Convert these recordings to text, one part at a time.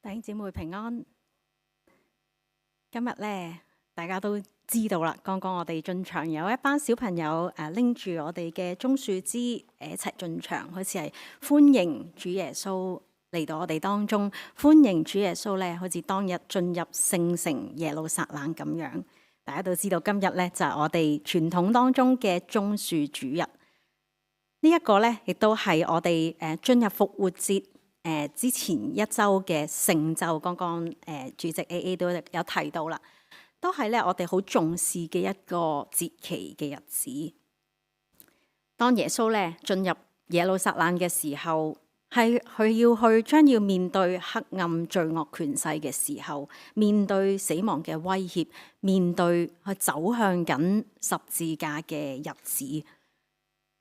弟兄姊妹平安。今日咧，大家都知道啦。剛剛我哋進場有一班小朋友拎住我哋嘅棕樹枝一齊進場，好似係歡迎主耶穌嚟到我哋當中，歡迎主耶穌咧，好似當日進入聖城耶路撒冷咁樣。大家都知道今日咧就係我哋傳統當中嘅棕樹主日。呢一個咧亦都係我哋進入復活節之前一週嘅成就，剛剛主席 AA 都有提到啦，都係咧我哋好重視嘅一個節期嘅日子。當耶穌咧進入耶路撒冷嘅時候，係佢將要面對黑暗罪惡權勢嘅時候，面對死亡嘅威脅，面對去走向緊十字架嘅日子。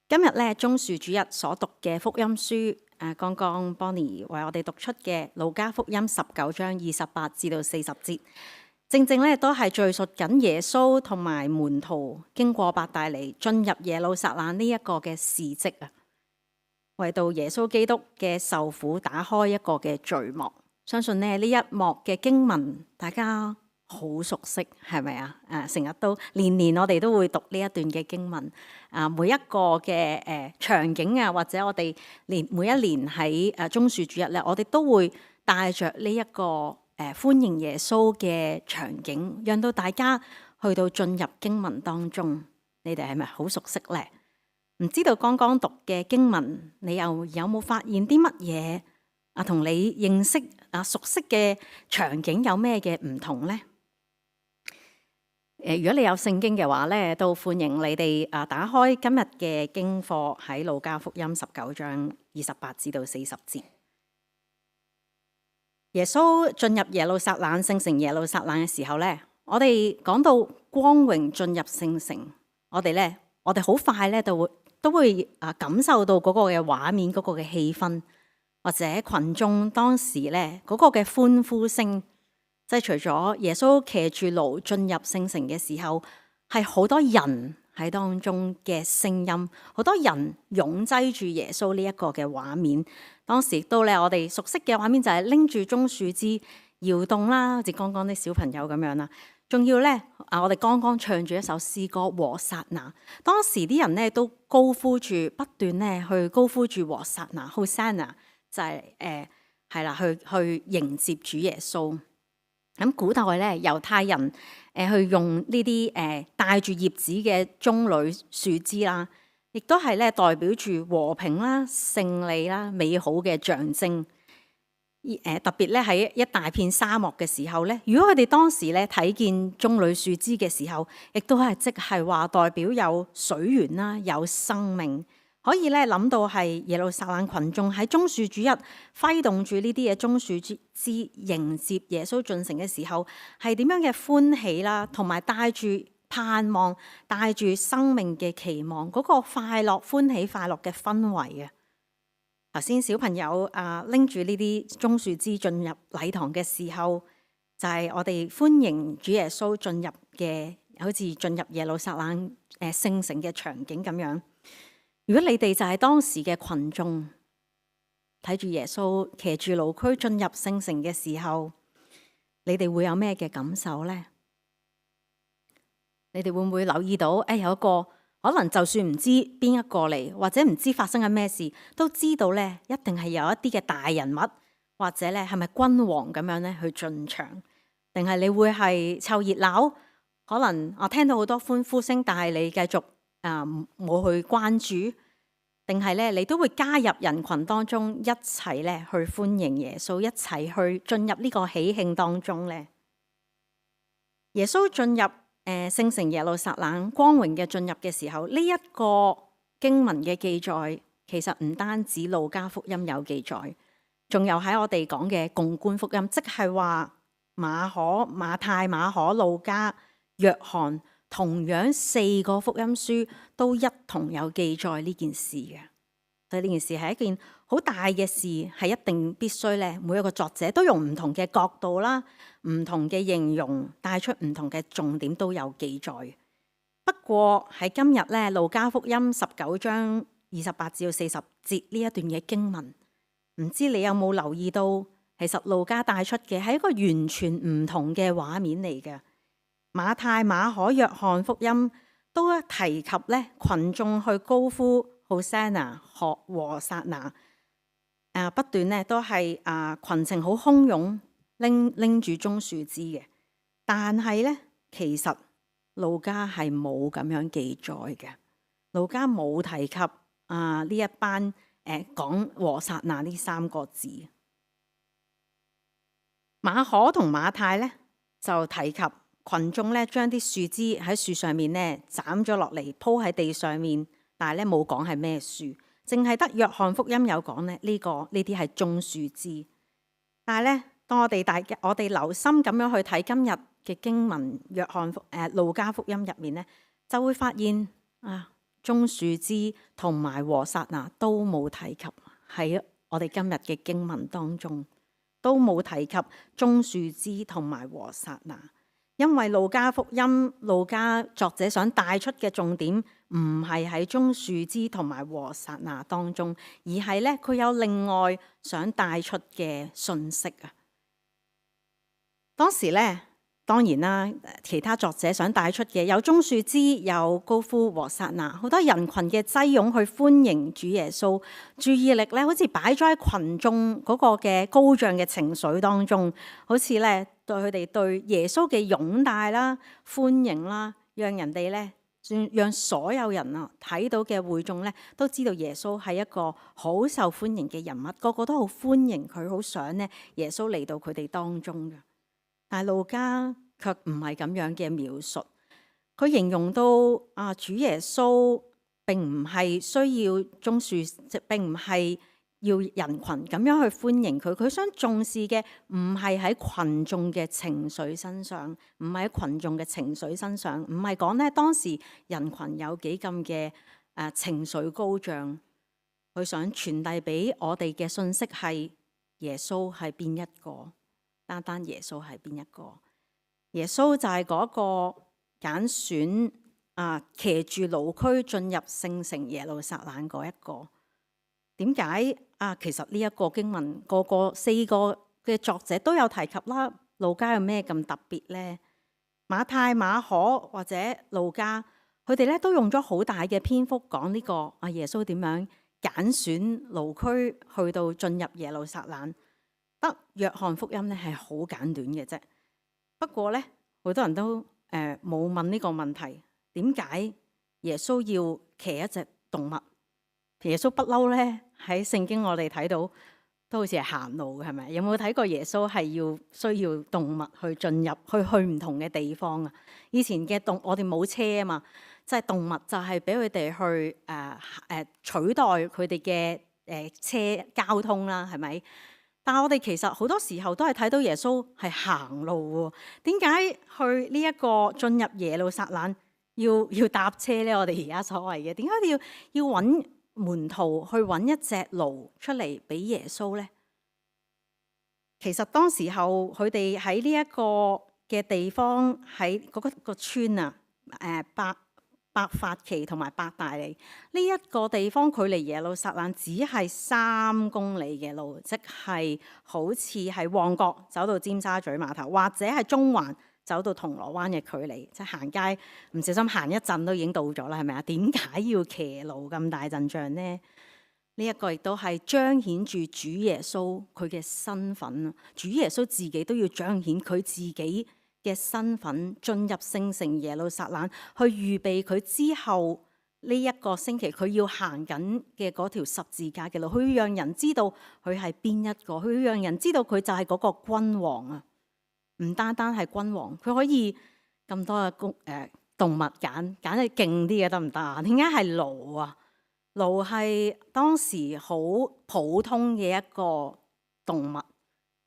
今日咧棕樹主日所讀嘅福音書，剛剛 Bonnie 為我哋讀出嘅路加福音19章28至到40節，正正咧都係敘述緊耶穌同埋門徒經過伯大尼進入耶路撒冷呢一個嘅事蹟啊，為到耶穌基督嘅受苦打開一個嘅序幕。相信呢一幕嘅經文大家好熟悉，係咪啊？成日都年我哋都會讀呢一段嘅經文。每一個嘅場景啊，或者我哋每一年喺棕樹主日咧，我哋都會帶着呢一個歡迎耶穌嘅場景，讓到大家去到進入經文當中。你哋係咪好熟悉咧？唔知道剛剛讀嘅經文，你又有冇發現啲乜嘢同你認識熟悉嘅場景有咩嘅唔同呢？如果你有聖經嘅話咧，都歡迎你哋打開今日嘅經課喺路加福音19章28至到40節。耶穌進入耶路撒冷聖城耶路撒冷嘅時候咧，我哋講到光榮進入聖城，我哋好快咧都會感受到嗰個嘅畫面，嗰個嘅氣氛，或者群眾當時咧嗰個嘅歡呼聲。即係除咗耶穌騎住驢進入聖城嘅時候，係好多人喺當中嘅聲音，好多人擁擠住耶穌呢一個嘅畫面。當時亦都咧，我哋熟悉嘅畫面就係拎住棕樹枝搖動啦，好似剛剛啲小朋友咁樣啦。仲要咧我哋剛剛唱住一首詩歌和撒那，當時啲人咧都高呼住，不斷咧去高呼住和撒那 Hosanna， 就係係啦，去迎接主耶穌。咁古代咧，猶太人去用呢啲帶住葉子嘅棕櫚樹枝啦，亦都係咧代表住和平啦、勝利啦、美好嘅象徵。特別咧喺一大片沙漠嘅時候咧，如果佢哋當時咧睇見棕櫚樹枝嘅時候，亦都係即係話代表有水源啦、有生命。可以咧諗到係耶路撒冷群眾喺棕樹主日揮動住呢啲嘅棕樹枝迎接耶穌進城嘅時候，係點樣嘅歡喜啦，同埋帶住盼望、帶住生命嘅期望，嗰個快樂、歡喜、快樂嘅氛圍啊！頭先小朋友拎住呢啲棕樹枝進入禮堂嘅時候，就係我哋歡迎主耶穌進入嘅，好似進入耶路撒冷聖城嘅場景咁樣。如果你哋就係當時嘅群眾，睇住耶穌騎住驢駒進入聖城嘅時候，你哋會有咩嘅感受呢？你哋會唔會留意到有一個可能就算唔知邊一個嚟，或者唔知發生緊咩事，都知道咧一定係有一啲嘅大人物，或者咧係咪君王咁樣咧去進場？定係你會係湊熱鬧？可能我聽到好多歡呼聲，但係你繼續冇去關注，定係咧你都會加入人群當中一齊咧去歡迎耶穌，一齊去進入呢個喜慶當中咧。耶穌進入聖城耶路撒冷光榮嘅進入嘅時候，呢一個經文嘅記載其實唔單止路加福音有記載，仲有喺我哋講嘅共觀福音，即係話馬可、馬太、馬可、路加、約翰，同樣4個福音書都一同有記載呢件事嘅。所以呢件事係一件好大嘅事，係一定必須咧，每一個作者都用唔同嘅角度啦、唔同嘅形容，帶出唔同嘅重點都有記載。不過喺今日咧，路加福音19章28至40節呢一段嘅經文，唔知你有冇留意到其實路加帶出嘅係一個完全唔同嘅畫面嚟嘅。馬太、馬可、約翰福音都提及咧群眾去高呼 Hosanna 和撒那，不斷咧都係群情好洶湧，拎住棕樹枝嘅。但係咧，其實路加係冇咁樣記載嘅。路加冇提及呢一班講和撒那呢3個字。馬可同馬太咧就提及群眾咧將啲樹枝喺樹上面咧斬咗落嚟鋪喺地上面，但係咧冇講係咩樹，淨係得約翰福音有講咧呢啲係棕樹枝。但係咧，當我哋留心咁樣去睇今日嘅經文，路加福音入面咧，就會發現棕樹枝同埋和撒那都冇提及，喺我哋今日嘅經文當中都冇提及棕樹枝同埋和撒那。因為路加福音，路加作者想帶出嘅重點唔係喺棕樹枝同埋和撒那當中，而係咧佢有另外想帶出嘅信息啊。當時咧，當然啦，其他作者想帶出嘅有棕樹枝，有高呼和撒那，好多人群嘅擠擁去歡迎主耶穌，注意力咧好似擺咗喺群眾嗰個嘅高漲嘅情緒當中，好似咧對佢哋對耶穌嘅擁戴啦、歡迎啦，讓人哋咧，讓所有人睇到嘅會眾咧都知道耶穌係一個好受歡迎嘅人物，個個都好歡迎佢，好想咧耶穌嚟到佢哋當中嘅。但係路加卻唔係咁樣嘅描述，佢形容到主耶穌並唔係需要棕樹，並唔係要人群咁樣去歡迎佢。佢想重視嘅唔係喺群眾嘅情緒身上，唔係喺群眾嘅情緒身上，唔係講咧當時人群有幾咁嘅情緒高漲。佢想傳遞俾我哋嘅信息係耶穌係邊一個。單單耶穌係邊一個？耶穌就係嗰個揀選騎住驢駒進入聖城耶路撒冷嗰一個。點解其實呢一個經文個4個嘅作者都有提及啦。路加有咩咁特別呢？馬太、馬可或者路加，佢哋咧都用咗好大嘅篇幅講呢個耶穌點樣揀選驢駒去到進入耶路撒冷。得約翰福音咧係好簡短嘅啫。不過咧，好多人都冇問呢個問題，點解耶穌要騎一隻動物？耶穌不嬲咧喺聖經我哋睇到都好似係行路嘅，係咪？有冇睇過耶穌係需要動物去進入去唔同嘅地方啊？以前嘅我哋冇車啊嘛，即係動物就係俾佢哋去取代佢哋嘅車交通啦，係咪？但係我哋其實好多時候都係睇到耶穌係行路喎。點解去呢一個進入耶路撒冷要搭車咧？我哋而家所謂嘅，點解要揾門徒去揾一隻驢出嚟俾耶穌咧？其實當時候佢哋喺呢一個嘅地方，喺嗰個村伯法其同埋伯大尼呢一個地方，距離耶路撒冷只係3公里嘅路，即係好似係旺角走到尖沙咀碼頭，或者係中環走到銅鑼灣嘅距離，即係行街唔小心行一陣都已經到咗啦，係咪啊？點解要騎驢咁大陣仗呢？呢一個亦都係彰顯住主耶穌佢嘅身份啊！主耶穌自己都要彰顯佢自己嘅身份，進入聖城耶路撒冷，去預備佢之後呢一個星期佢要行緊嘅嗰條十字架嘅路，佢要讓人知道佢係邊一個，佢要讓人知道佢就係嗰個君王啊！唔單單係君王，佢可以咁多嘅動物揀係勁啲嘅得唔得啊？點解係驢啊？驢係當時好普通嘅一個動物。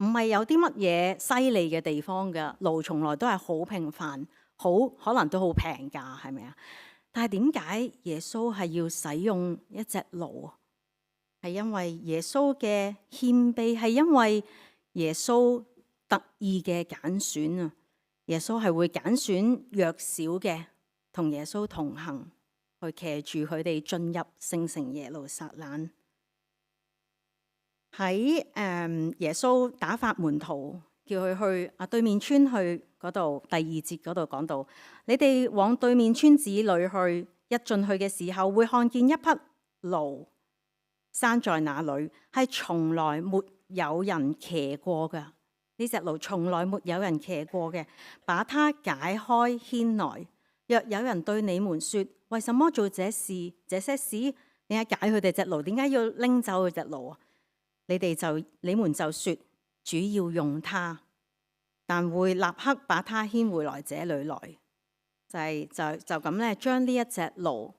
唔係有啲乜嘢犀利嘅地方嘅，驢從來都係好平凡，可能都好平價，係咪啊？但係點解耶穌係要使用一隻驢？係因為耶穌嘅謙卑，係因為耶穌特意嘅揀選啊！耶穌係會揀選弱小嘅，同耶穌同行，去騎住佢哋進入聖城耶路撒冷。喺耶穌打發門徒叫佢去對面村去嗰度，第2節嗰度講到，你哋往對面村子裏去，一進去嘅時候會看見一匹驢拴在那裏，係從來沒有人騎過㗎。呢隻驢從來沒有人騎過嘅，把它解開牽來。若有人對你們說，為什麼做這事這些事？點解解佢哋隻驢？點解要拎走佢隻驢啊？你們就說，主要用它，但會立刻把它牽回來這裏來。就咁咧，將呢一隻驢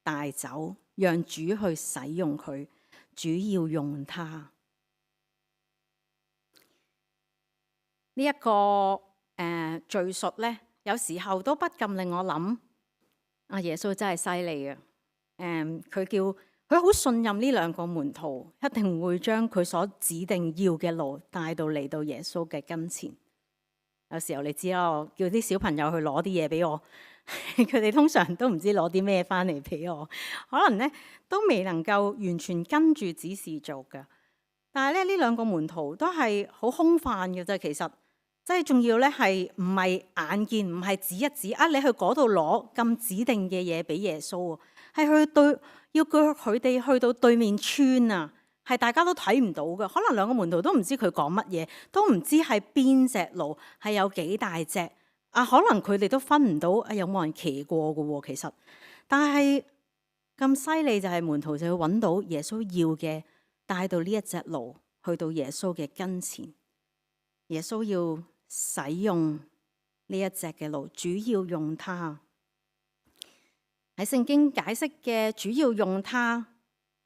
帶走，讓主去使用佢，主要用它。呢一個敘述咧，有時候都不禁令我諗，耶穌真係犀利啊！佢好信任呢2個門徒，一定會將佢所指定要嘅驢帶到嚟到耶穌嘅跟前。有時候你知啦，我叫啲小朋友去攞啲嘢俾我，佢哋通常都唔知攞啲咩翻嚟俾我，可能咧都未能夠完全跟住指示做㗎。但係咧，呢2個門徒都係好空泛嘅啫，其實。即係仲要咧，係唔係眼見，唔係指一指你去嗰度攞咁指定嘅嘢俾耶穌啊？係要叫佢哋去到對面村啊，係大家都睇唔到嘅。可能2個門徒都唔知佢講乜嘢，都唔知係邊隻驢，係有幾大隻可能佢哋都分唔到有冇人騎過嘅喎。其實，但係咁犀利就係門徒就要揾到耶穌要嘅，帶到呢一隻驢去到耶穌嘅跟前。耶穌要使用呢一隻嘅驢，主要用它。喺聖經解釋嘅主要用它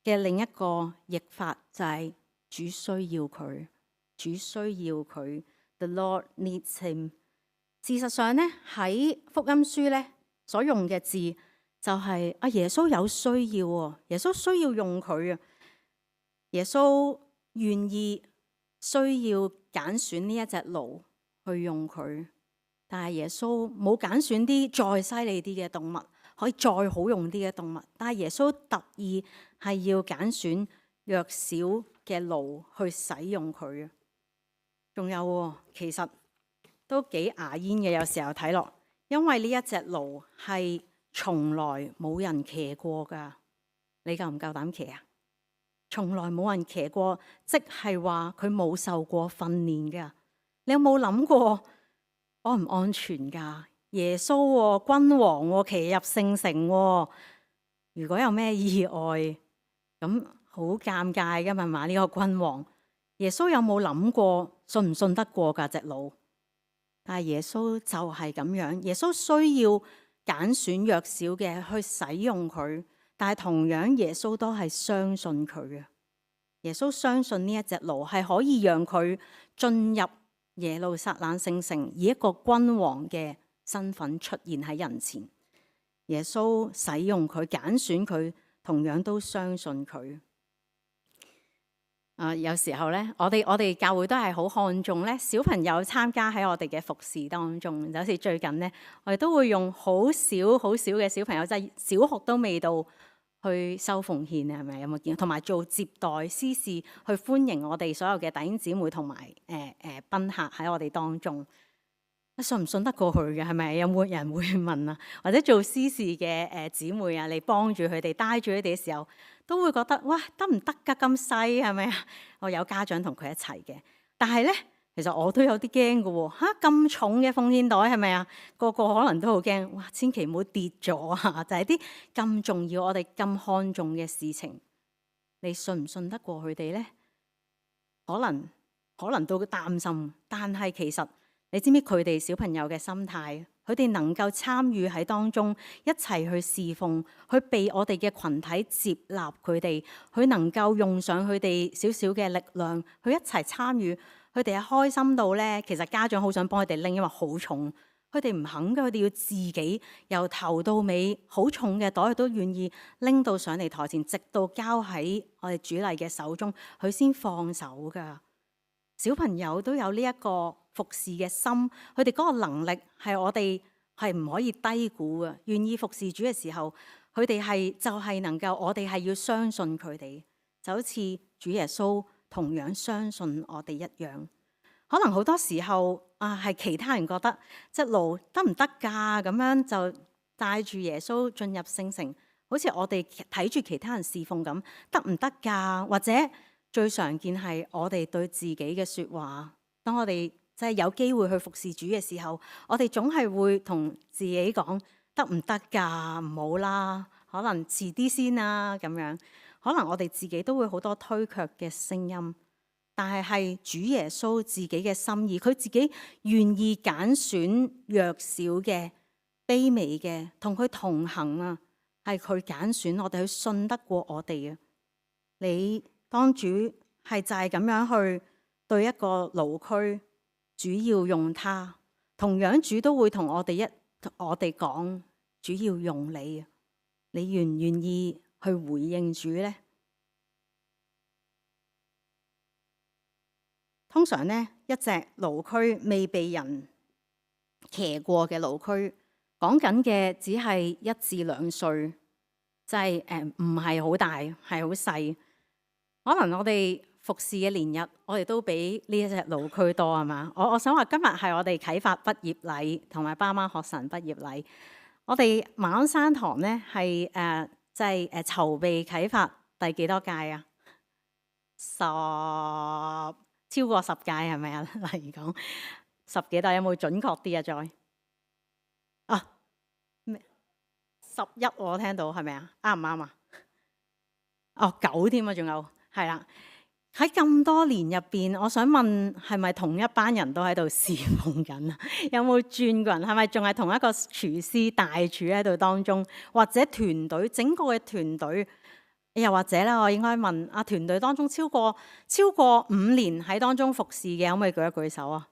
嘅另一個譯法就係主需要佢，主需要佢。The Lord needs him。事實上呢，喺福音書呢所用嘅字就係耶穌有需要，耶穌需要用佢啊，耶穌願意需要揀選呢一隻驢去用佢，但係耶穌冇揀選啲再犀利啲嘅動物，可以再好用啲嘅動物，但係耶穌特意係要揀選弱小嘅驢去使用佢啊。仲有其實都幾牙煙嘅，有時候睇落，因為呢一隻驢係從來冇人騎過噶，你夠唔夠膽騎啊？從來冇人騎過，即係話佢冇受過訓練噶。你有冇諗過安唔安全噶？耶穌君王騎入聖城，如果有咩意外，咁好尷尬噶嘛？呢個君王，耶穌有冇諗過信唔信得過噶隻驢？但係耶穌就係咁樣，耶穌需要揀選弱小嘅去使用佢。但係同樣，耶穌都係相信佢嘅。耶穌相信呢一隻驢係可以讓佢進入耶路撒冷聖城，以一個君王嘅身份出現喺人前。耶穌使用佢，揀選佢，同樣都相信佢。有時候咧，我哋教會都係好看重咧小朋友參加喺我哋嘅服侍當中。就好似最近咧，我哋都會用好少嘅小朋友，即係小學都未到，去收奉獻啊，係咪？有冇見？同埋做接待司事去歡迎我哋所有嘅弟兄姊妹同埋賓客喺我哋當中。信唔信得過去嘅？係咪？有冇人會問啊？或者做司事嘅姊妹啊，嚟幫住佢哋，帶住佢哋嘅時候，都會覺得哇，得唔得㗎？咁細係咪啊？我有家長同佢一齊嘅，但係咧，其實我都有啲驚㗎喎。嚇，咁重嘅奉獻袋係咪啊？個個可能都好驚。哇！千祈唔好跌咗啊！就係啲咁重要，我哋咁看重嘅事情，你信唔信得過佢哋咧？可能都擔心，但係其實。你知唔知佢哋小朋友嘅心態？佢哋能夠參與喺當中，一齊去侍奉，去被我哋嘅群體接納佢哋，佢能夠用上佢哋少少嘅力量，去一齊參與，佢哋係開心到咧。其實家長好想幫佢哋拎，因為好重，佢哋唔肯嘅，佢哋要自己由頭到尾好重嘅袋，佢都願意拎到上嚟台前，直到交喺我哋主禮嘅手中，佢先放手噶。小朋友都有呢一個服侍嘅心，佢哋嗰個能力係我哋係唔可以低估嘅。願意服侍主嘅時候，佢哋就係能夠，我哋係要相信佢哋。就好似主耶穌同樣相信我哋一樣。可能好多時候係其他人覺得即路得唔得㗎？咁樣就帶住耶穌進入聖城，好似我哋睇住其他人侍奉咁，得唔得㗎？或者最常見係我哋對自己嘅説話，當我哋即係有機會去服侍主嘅時候，我哋總係會同自己講得唔得㗎？唔好啦，可能遲啲先啦咁樣。可能我哋自己都會好多推卻嘅聲音。但係主耶穌自己嘅心意，佢自己願意揀選弱小嘅、卑微嘅，同佢同行啊！係佢揀選我哋去信得過我哋啊！你當主係就係咁樣去對一個驢駒，主要用他，同樣主都會同我哋講，主要用你啊！你願唔願意去回應主呢？通常呢，一隻驢駒未被人騎過嘅驢駒，講緊嘅只係1至2歲，就係唔係好大，係好細。可能我哋服侍嘅年日，我哋都比呢一隻驢駒多係嘛？我想話今日係我哋啟發畢業禮同埋爸媽學神畢業禮。我哋馬鞍山堂呢係即係籌備啟發第幾多屆啊？超過10屆係咪啊？例如講10幾代有冇準確啲啊？再咩11我聽到係咪啊？啱唔啱啊？9添啊，仲有係啦。喺咁多年入邊，我想問係咪同一班人都喺度侍奉緊啊？有冇轉過人？係咪仲係同一個廚師大廚喺度當中，或者團隊整個嘅團隊？又或者咧，我應該問團隊當中超過5年喺當中服侍嘅，可唔可以舉一舉手啊？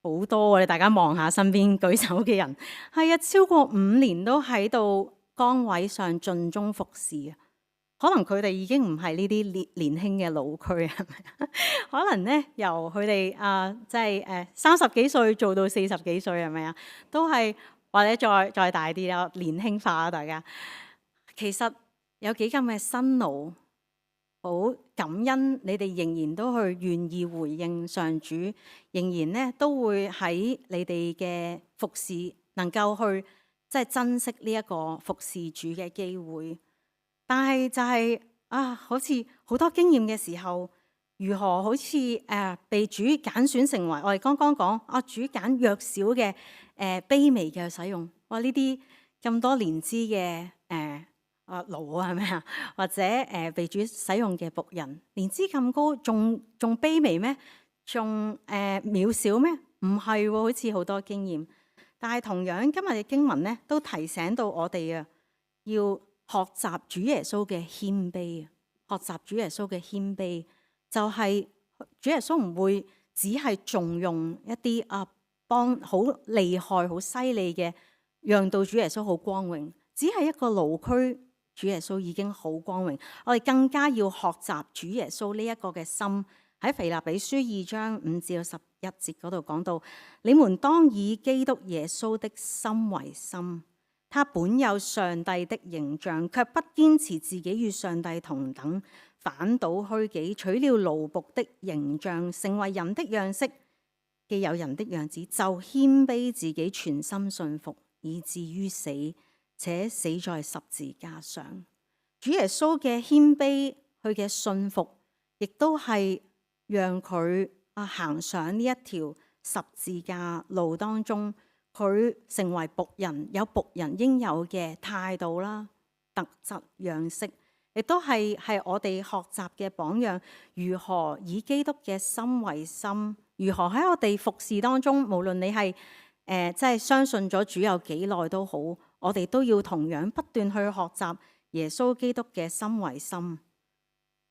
好多你大家望下身邊舉手嘅人，係啊，超過5年都喺度崗位上盡忠服侍啊。可能佢哋已經唔係呢啲年輕嘅驢駒，係咪？可能咧由佢哋即係30幾歲做到40幾歲，係咪啊？都係或者再大啲啦，年輕化啊！大家其實。有幾咁嘅辛勞，好感恩你哋仍然都去願意回應上主，仍然咧都會喺你哋嘅服侍能夠去即係珍惜呢一個服侍主嘅機會。但係就係好似好多經驗嘅時候，如何好似被主揀選成為我哋剛剛講主揀弱小嘅卑微嘅使用，哇！呢啲咁多年資嘅驢係咪啊？或者被主使用嘅僕人，年資咁高，仲卑微咩？仲渺小咩？唔係喎，好似好多經驗。但係同樣今日嘅經文咧，都提醒到我哋啊，要學習主耶穌嘅謙卑啊！學習主耶穌嘅謙卑，就係主耶穌唔會只係重用一啲幫好厲害、好犀利嘅，讓到主耶穌好光榮。只係一個驢駒。主耶穌已經好光榮，我哋更加要學習主耶穌呢一個嘅心。喺腓立比書2章5至11節嗰度講到，你們當以基督耶穌的心為心。他本有上帝的形象，卻不堅持自己與上帝同等，反倒虛己，取了奴僕的形象，成為人的樣式。既有人的樣子，就謙卑自己，全心信服，以至於死。且死在十字架上。主耶穌嘅謙卑，佢嘅信服，亦都係讓佢行上呢一條十字架路當中，佢成為僕人，有僕人應有嘅態度啦、特質、樣式，亦都係我哋學習嘅榜樣。如何以基督嘅心為心？如何喺我哋服侍當中，無論你係即係相信咗主有幾耐都好。我哋都要同樣不斷去學習耶穌基督嘅心為心。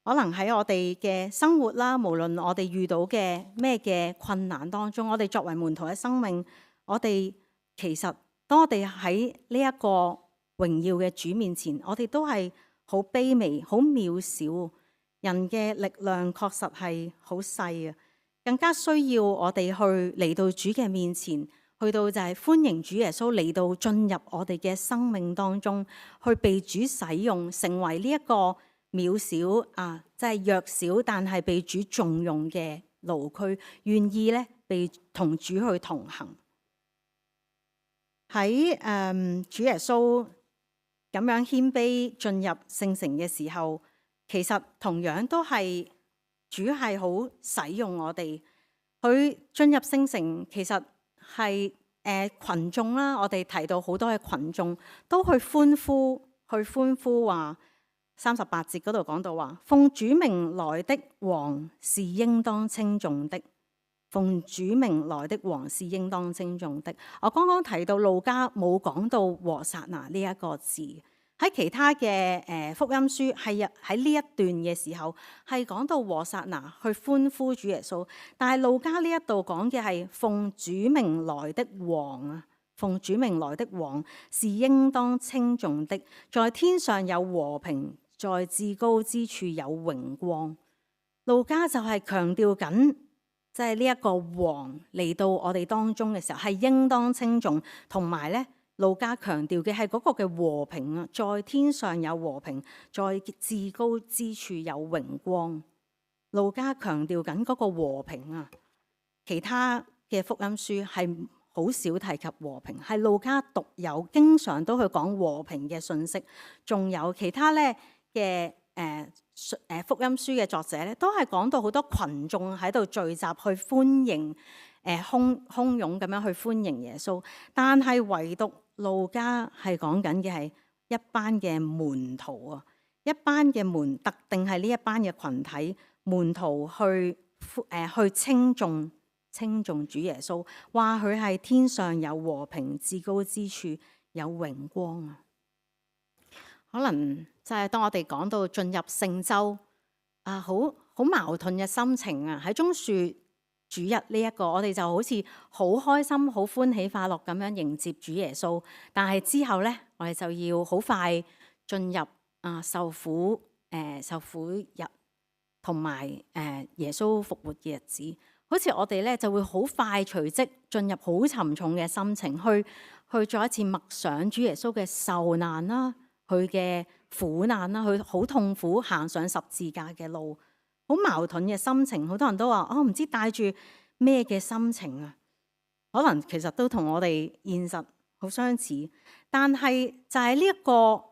可能喺我哋嘅生活啦，無論我哋遇到嘅咩嘅困難當中，我哋作為門徒嘅生命，我哋其實當我哋喺呢一個榮耀嘅主面前，我哋都係好卑微、好渺小。人嘅力量確實係好細啊，更加需要我哋去嚟到主嘅面前。去到就係歡迎主耶穌嚟到進入我哋嘅生命當中，去被主使用，成為呢一個渺小啊，即係弱小，但係被主重用嘅驢駒，願意咧被同主去同行。喺主耶穌咁樣謙卑進入聖城嘅時候，其實同樣都係主係好使用我哋。佢進入聖城，其實係群眾啦。我哋提到好多嘅群眾都去歡呼話38節嗰度講到話，奉主名來的王是應當稱頌的。奉主名來的王是應當稱頌的。我剛剛提到路加冇講到和撒那呢一個字，喺其他嘅福音書係喺呢一段嘅時候係講到和撒那去歡呼主耶穌，但係路加呢一度講嘅係奉主名來的王啊，奉主名來的王是應當稱頌的，在天上有和平，在至高之處有榮光。路加就係強調緊，即係呢一個王嚟到我哋當中嘅時候係應當稱頌，同埋咧路加強調嘅係嗰個嘅和平啊，在天上有和平，在至高之處有榮光。路加強調緊嗰個和平啊，其他嘅福音書係好少提及和平，係路加獨有，經常都去講和平嘅信息。仲有其他咧嘅福音書嘅作者咧，都係講到好多群眾喺度聚集去歡迎，洶湧咁樣去歡迎耶穌。但係唯獨路加係講緊嘅係一班嘅門徒啊，一班嘅特定係呢一班嘅群體門徒去稱頌主耶穌，話佢係天上有和平，至高之處有榮光啊。可能就係當我哋講到進入聖週啊，好矛盾嘅心情啊，喺棕樹主日呢一個，我哋就好似好開心、好歡喜、快樂咁樣迎接主耶穌。但係之後咧，我哋就要好快進入受苦日同埋耶穌復活嘅日子。好似我哋咧就會好快隨即進入好沉重嘅心情，去再一次默想主耶穌嘅受難啦，佢嘅苦難啦，佢好痛苦行上十字架嘅路，好矛盾嘅心情。好多人都話唔知帶住咩嘅心情啊，可能其實都同我哋現實好相似，但係就係呢一個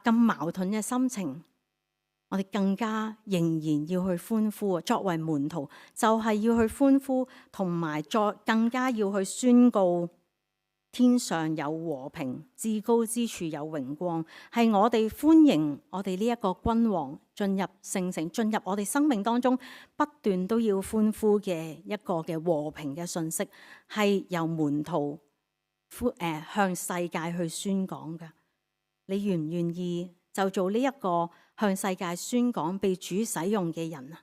咁矛盾嘅心情，我哋更加仍然要去歡呼啊！作為門徒就係要去歡呼，同埋再更加要去宣告天上有和平，至高之處有榮光，係我哋歡迎我哋呢一個君王進入聖城，進入我哋生命當中，不斷都要歡呼嘅一個嘅和平嘅信息，係由門徒向世界去宣講嘅。你願唔願意就做呢一個向世界宣講被主使用嘅人啊？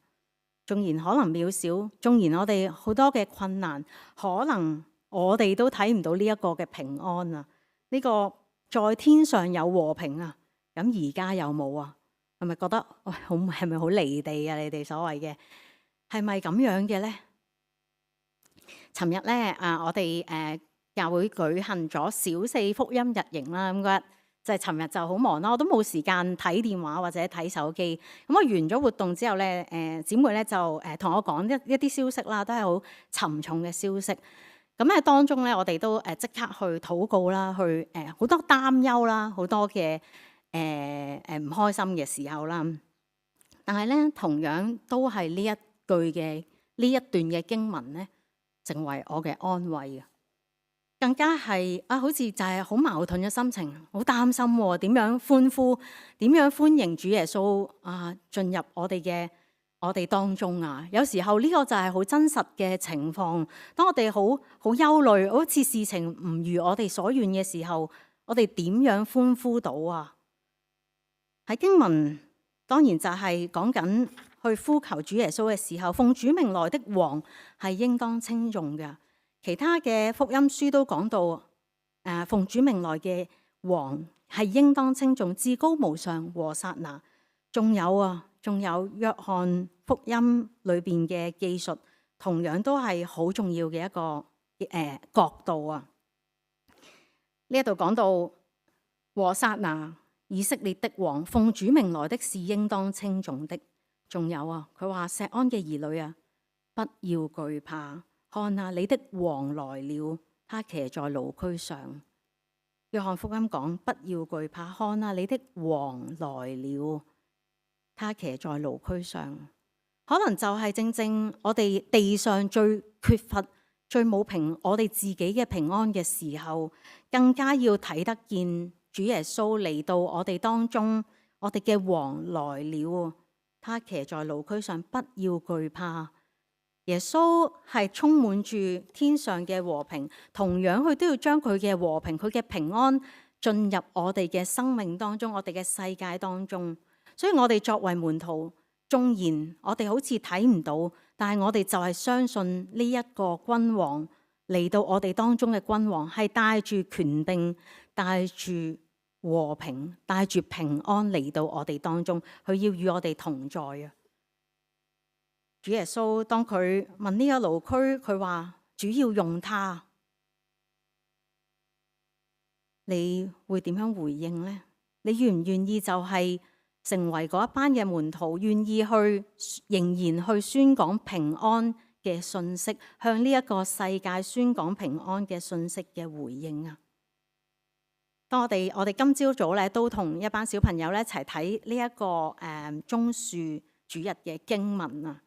縱然可能渺小，縱然我哋好多嘅困難，可能我哋都睇唔到呢一個嘅平安啊！呢個在天上有和平啊，咁而家有冇啊？係咪覺得係咪好離地啊？你哋所謂嘅係咪咁樣嘅咧？尋日咧我哋教會舉行咗小四福音日營啦，咁嗰日就係尋日就好忙啦，我都冇時間睇電話或者睇手機。咁我完咗活動之後咧，姊妹咧就同我講一啲消息啦，都係好沉重嘅消息。咁喺當中咧，我哋都即刻去禱告啦，去好多擔憂啦，好多嘅唔開心嘅時候啦。但係咧，同樣都係呢一段嘅經文咧，成為我嘅安慰啊！更加係好似就係好矛盾嘅心情，好擔心點樣歡呼，點樣歡迎主耶穌進入我哋當中啊！有時候呢個就係好真實嘅情況。當我哋好憂慮，好似事情唔如我哋所願嘅時候，我哋點樣歡呼到啊？喺經文當然就係講緊去呼求主耶穌嘅時候，奉主名來的王係應當稱頌嘅。其他嘅福音書都講到，奉主名來嘅王係應當稱頌，至高無上和撒那。仲有約翰福音裏邊嘅記述，同樣都係好重要嘅一個角度啊。呢一度講到和撒那以色列的王，奉主名來的是應當稱頌的。仲有啊，佢話錫安嘅兒女啊，不要懼怕，看啊，你的王來了，他騎在驢駒上。約翰福音講，不要懼怕，看啊，你的王來了，他騎在驢駒上。可能就係正正我哋地上最缺乏、最冇我哋自己嘅平安嘅時候，更加要睇得見主耶穌嚟到我哋當中，我哋嘅王來了，他騎在驢駒上，不要懼怕。耶穌係充滿住天上嘅和平，同樣佢都要將佢嘅和平、佢嘅平安進入我哋嘅生命當中、我哋嘅世界當中。所以我哋作為門徒，縱然我哋好似睇唔到，但係我哋就係相信呢一個君王嚟到我哋當中嘅君王，係帶住權柄、帶住和平、帶住平安嚟到我哋當中，佢要與我哋同在啊！主耶穌當佢問呢個驢駒，佢話主要用它，你會點樣回應呢？你願唔願意就係成為嗰一班嘅門徒，願意去仍然去宣講平安嘅信息，向呢一個世界宣講平安嘅信息嘅回應啊！當我哋今朝早咧都同一班小朋友咧一齊睇呢一個棕樹主日嘅經文啊！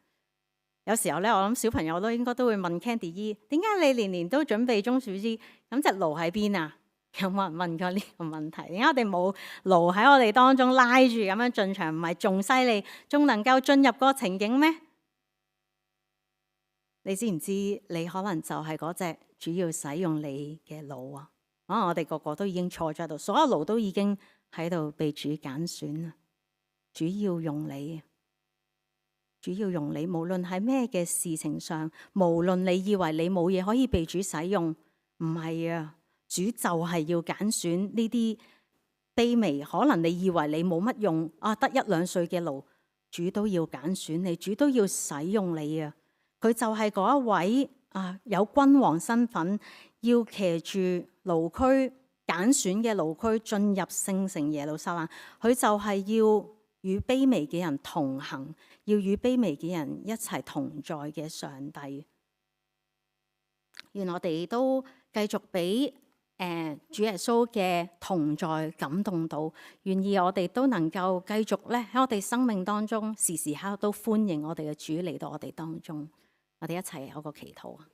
有時候咧，我諗小朋友都應該都會問 Candy 姨，點解你年年都準備棕樹枝？咁隻驢喺邊啊？有冇人問過呢個問題？點解我哋冇驢喺我哋當中拉住咁樣進場？唔係仲犀利，仲能夠進入嗰個情景咩？你知唔知你可能就係嗰隻主要使用你嘅驢啊？可能我哋個個都已經坐咗喺度，所有驢都已經喺度被主揀選啦。主要用你。主要用你，無論喺咩嘅事情上，無論你以為你冇嘢可以被主使用，唔係啊，主就係要揀選呢啲卑微，可能你以為你冇乜用啊，得1、2歲嘅驢，主都要揀選你，主都要使用你啊！佢就係嗰一位啊，有君王身份，要騎住驢駒揀選嘅驢駒進入聖城耶路撒冷，佢就係要與卑微嘅人同行，要與卑微嘅人一齊同在嘅上帝。願我哋都繼續俾主耶穌嘅同在感動到，願意我哋都能夠繼續咧喺我哋生命當中時時刻刻都歡迎我哋嘅主嚟到我哋當中。我哋一齊有個祈禱啊！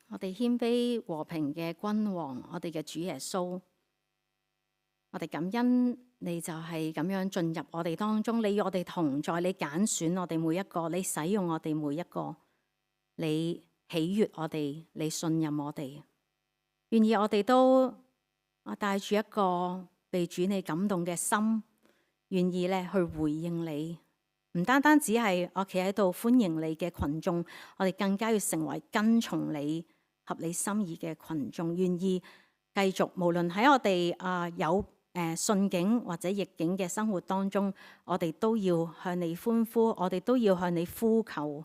我哋謙卑和平嘅君王，我哋嘅主耶穌，我哋感恩你就係咁樣進入我哋當中，你與我哋同在，你揀選我哋每一個，你使用我哋每一個，你喜悅我哋，你信任我哋，願意我哋都帶住一個被主你感動嘅心，願意咧去回應你，唔單單只係我企喺度歡迎你嘅群眾，我哋更加要成為跟從你合你心意嘅群眾，願意繼續無論喺我哋有順境或者逆境嘅生活當中，我哋都要向你歡呼，我哋都要向你呼求，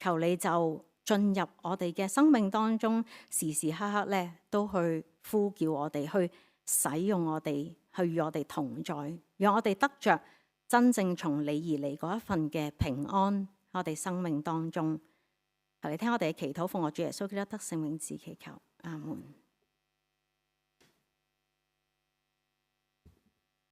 求你就進入我哋嘅生命當中，時時刻刻咧都去呼叫我哋，去使用我哋，去與我哋同在，讓我哋得着真正從你而嚟嗰一份嘅平安，我哋生命當中。求你聽我哋嘅祈禱，奉我主耶穌基督得聖名字祈求，阿門。